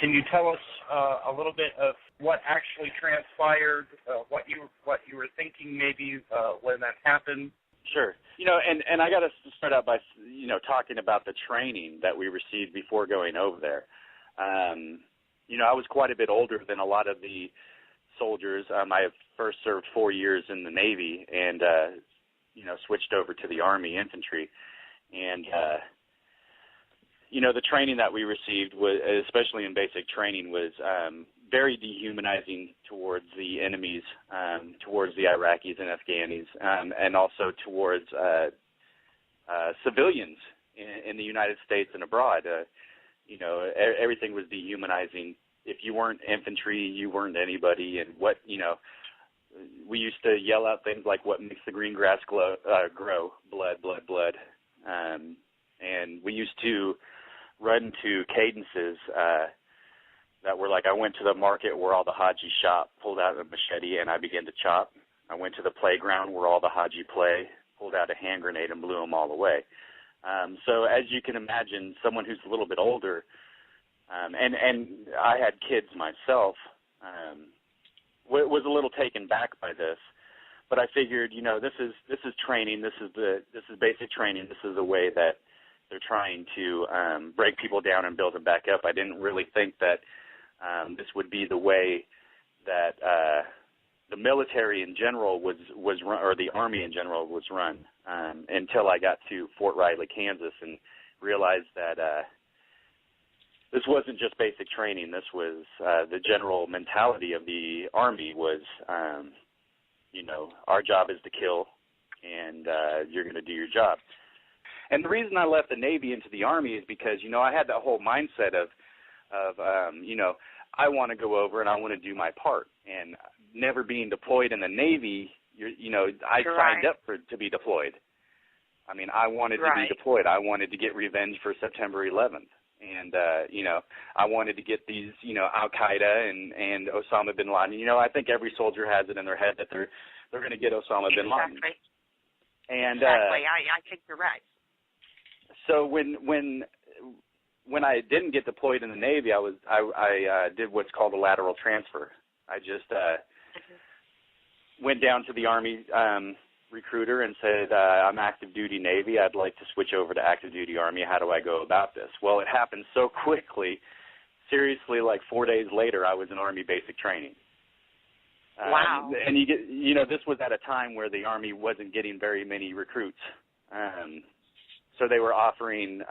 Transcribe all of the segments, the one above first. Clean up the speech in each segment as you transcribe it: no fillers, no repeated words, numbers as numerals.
Can you tell us a little bit of what actually transpired, what you were thinking maybe when that happened? Sure. And I got to start out by, talking about the training that we received before going over there. I was quite a bit older than a lot of the soldiers. I first served 4 years in the Navy and, switched over to the Army infantry. And, the training that we received, was, especially in basic training, was very dehumanizing towards the enemies, towards the Iraqis and Afghanis, and also towards civilians in the United States and abroad. Everything was dehumanizing. If you weren't infantry, you weren't anybody. And we used to yell out things like, "What makes the green grass grow? Blood, blood, blood." And we used to run to cadences that were like, I went to the market where all the Haji shop, pulled out a machete, and I began to chop. I went to the playground where all the Haji play, pulled out a hand grenade and blew them all away. So as you can imagine, someone who's a little bit older, and I had kids myself, was a little taken back by this. But I figured, this is training. This is basic training. This is a way that they're trying to break people down and build them back up. I didn't really think that this would be the way that the military in general was run, or the Army in general was run, until I got to Fort Riley, Kansas, and realized that this wasn't just basic training. This was the general mentality of the Army was, our job is to kill, and you're going to do your job. And the reason I left the Navy into the Army is because, I had that whole mindset of I want to go over and I want to do my part. And never being deployed in the Navy, I signed up to be deployed. I mean, I wanted to be deployed. I wanted to get revenge for September 11th. And, I wanted to get these, Al-Qaeda and Osama bin Laden. I think every soldier has it in their head that they're going to get Osama bin Laden. And, exactly. I think you're right. So when I didn't get deployed in the Navy, I did what's called a lateral transfer. I just went down to the Army recruiter and said, I'm active duty Navy. I'd like to switch over to active duty Army. How do I go about this? Well, it happened so quickly. Seriously, like 4 days later, I was in Army basic training. Wow. And this was at a time where the Army wasn't getting very many recruits. So they were offering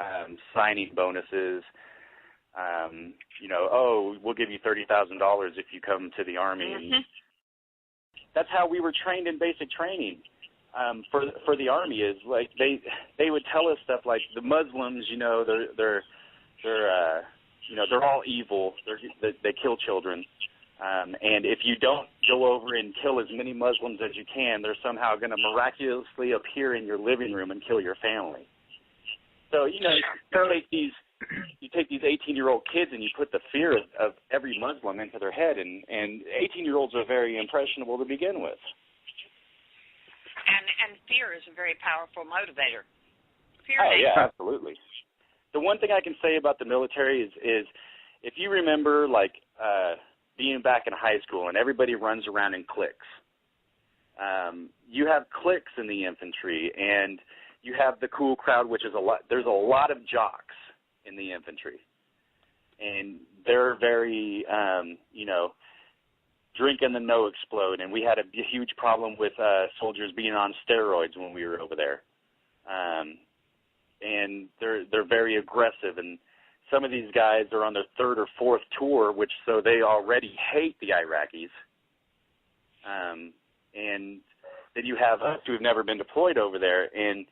signing bonuses. We'll give you $30,000 if you come to the Army. Mm-hmm. And that's how we were trained in basic training for the Army. Is like they would tell us stuff like the Muslims, they're all evil. They kill children. And if you don't go over and kill as many Muslims as you can, they're somehow going to miraculously appear in your living room and kill your family. So, you take these 18-year-old kids and you put the fear of every Muslim into their head, and 18-year-olds are very impressionable to begin with. And fear is a very powerful motivator. Yeah, absolutely. The one thing I can say about the military is if you remember, being back in high school and everybody runs around in cliques, you have cliques in the infantry, and you have the cool crowd, which is there's a lot of jocks in the infantry. And they're very, drink and the no explode. And we had a huge problem with soldiers being on steroids when we were over there. And they're very aggressive. And some of these guys are on their third or fourth tour, so they already hate the Iraqis. And then you have us who have never been deployed over there, and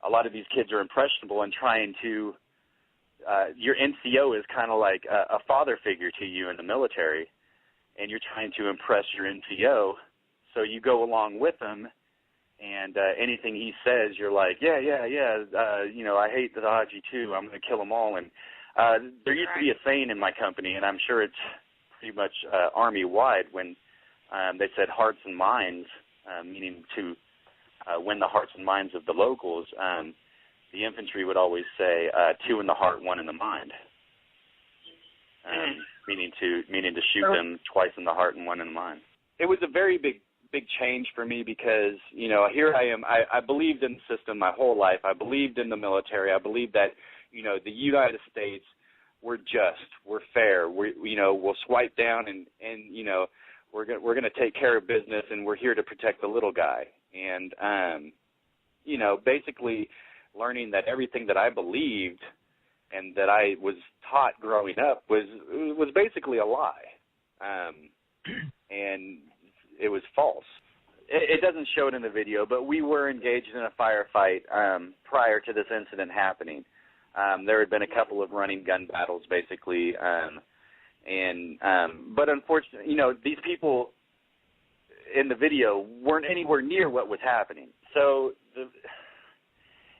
a lot of these kids are impressionable and trying to, your NCO is kind of like a father figure to you in the military, and you're trying to impress your NCO, so you go along with him, and anything he says, you're like, I hate the Haji too, I'm going to kill them all. And there used to be a saying in my company, and I'm sure it's pretty much Army-wide, when they said hearts and minds, meaning to win the hearts and minds of the locals, the infantry would always say 2 in the heart, 1 in the mind. meaning to shoot them twice in the heart and one in the mind. It was a very big change for me because, you know, here I am. I believed in the system my whole life. I believed in the military. I believed that, you know, the United States, we're just, we're fair. We'll swipe down and you know, we're gonna take care of business, and we're here to protect the little guy. And you know, basically learning that everything that I believed and that I was taught growing up was basically a lie, and it was false. It doesn't show it in the video, but we were engaged in a firefight prior to this incident happening. There had been a couple of running gun battles, basically, but unfortunately, you know, these people in the video weren't anywhere near what was happening. So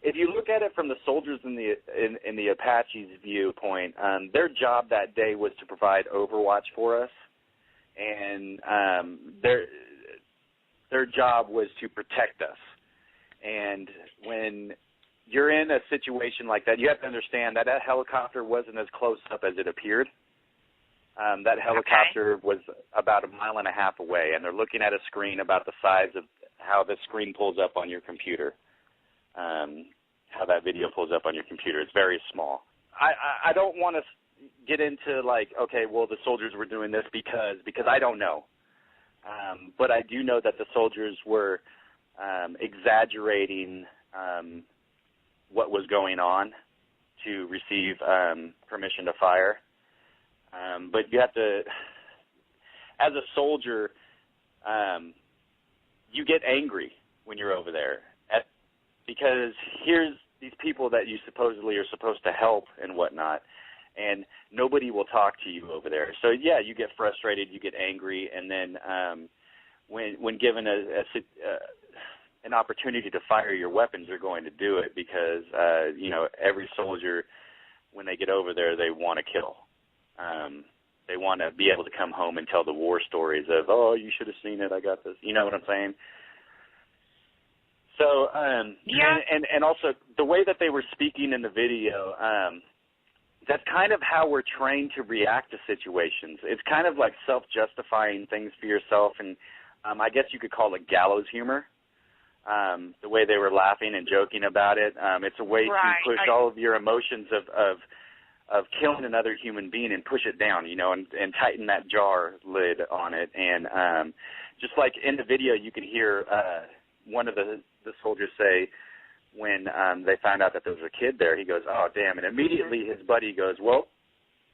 if you look at it from the soldiers in the Apaches' viewpoint, their job that day was to provide overwatch for us, and their job was to protect us. And when you're in a situation like that, you have to understand that helicopter wasn't as close up as it appeared. That helicopter was about 1.5 miles away, and they're looking at a screen about the size of how the screen pulls up on your computer, how that video pulls up on your computer. It's very small. I don't want to get into, like, okay, well, the soldiers were doing this because I don't know. But I do know that the soldiers were exaggerating what was going on to receive permission to fire. But you have to, as a soldier, you get angry when you're over there because here's these people that you supposedly are supposed to help and whatnot, and nobody will talk to you over there. So, yeah, you get frustrated, you get angry, and then when given an opportunity to fire your weapons, you're going to do it because, you know, every soldier, when they get over there, they want to kill. They want to be able to come home and tell the war stories of, oh, you should have seen it, I got this. You know what I'm saying? So, yeah. and also the way that they were speaking in the video, that's kind of how we're trained to react to situations. It's kind of like self-justifying things for yourself, and I guess you could call it gallows humor. The way they were laughing and joking about it, it's a way to push all of your emotions of killing another human being and push it down, you know, and tighten that jar lid on it. And just like in the video, you could hear one of the soldiers say when they found out that there was a kid there, he goes, oh, damn. And immediately his buddy goes, well,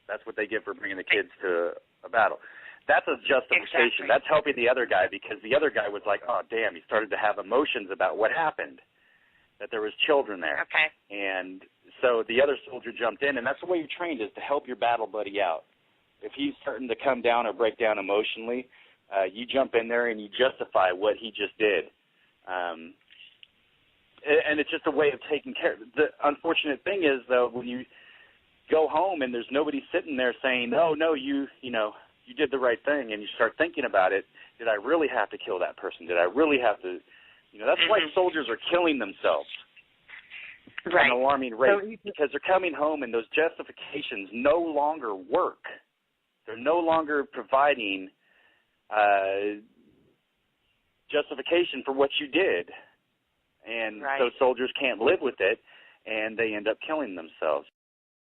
that's what they get for bringing the kids to a battle. That's a justification. Exactly. That's helping the other guy because the other guy was like, oh, damn, he started to have emotions about what happened, that there was children there. Okay. And so the other soldier jumped in, and that's the way you're trained, is to help your battle buddy out. If he's starting to come down or break down emotionally, you jump in there and you justify what he just did. And it's just a way of taking care. The unfortunate thing is, though, when you go home and there's nobody sitting there saying, oh, no, you did the right thing, and you start thinking about it, did I really have to kill that person? Did I really have to? You know, that's why soldiers are killing themselves at an alarming rate, because they're coming home and those justifications no longer work. They're no longer providing justification for what you did. And so soldiers can't live with it, and they end up killing themselves.